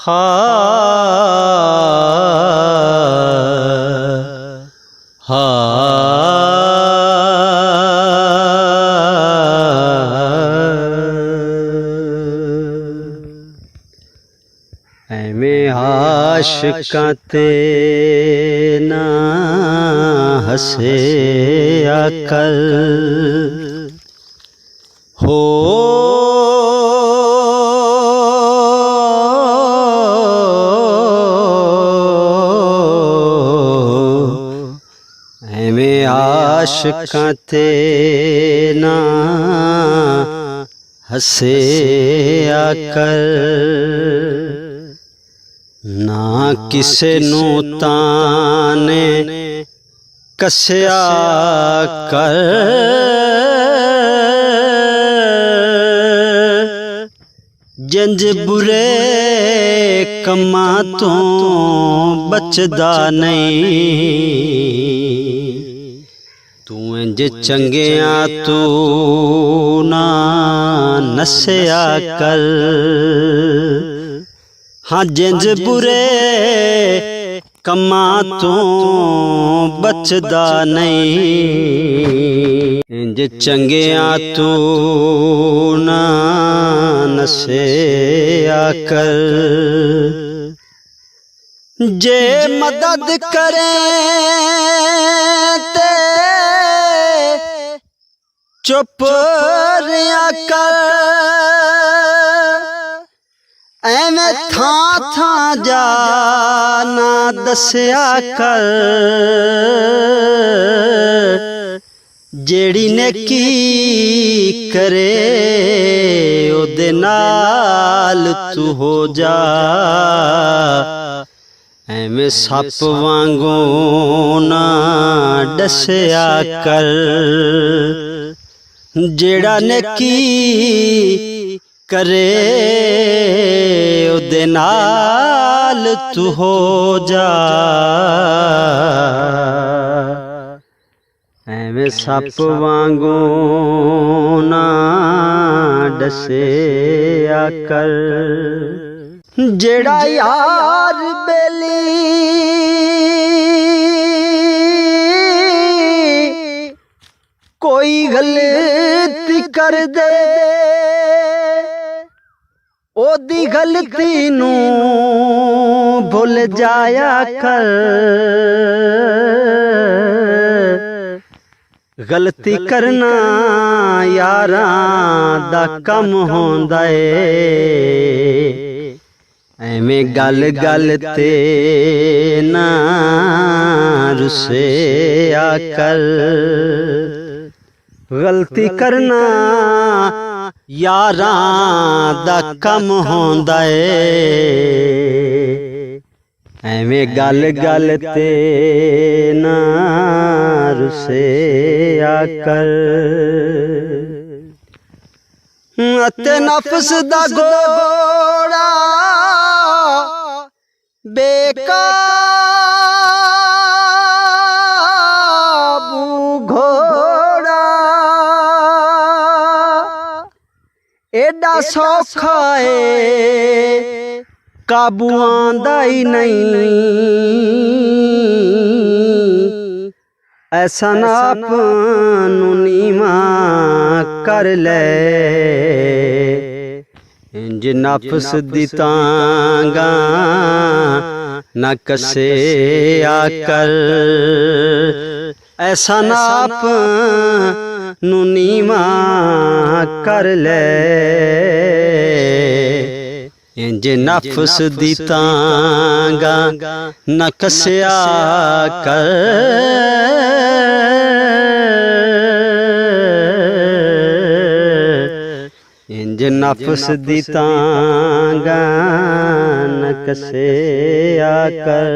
हा हा ऐवें आशिकां ते ना हस्सिया कर हो ऐवें आशिकां ते ना हस्सिया कर ना किसे नू ताने कस्या कर जिंज बुरे कम्मां तो बचदा नहीं तू इंज चंगिया तू ना नस्या कर हाँ जिंज बुरे कम्मां तो बचदा नहीं इंज चंगिया तू ना नस्या कर जे मदद करे ते चुप रिया कर ऐवें थां थां जाना दस्या कर जेड़ी नेकी करे ओदे नाल तू हो जा ऐवें सप वांगू ना डस्या कर जेड़ा नेकी करे ओदे नाल तू हो जा ऐवें सप वांगू ना डस्या कर जेड़ा यार बेली कोई गलती कर दे ओदी गलती नू भुल जाया कर गलती करना यारां दा कम होंदा ए ऐवें गल गल ते ना रुस्सिया कर गलती करना यारां दा कम होंदा ए ऐवें गल गल ते ना रुस्सिया कर अते नफ्स दा घोड़ा बेकाबू घोड़ा एडा सौखा है काबू आंदा ही नहीं ऐसा ना आपनू नीवा कर ले इंज नफ्स दी तांगा ना कस्या कर ऐसा ना आपनू नीवा कर ले इंज नफ्स दी तांगा ना कस्या कर इंज नफ्स दी तांगा न कस्या कर।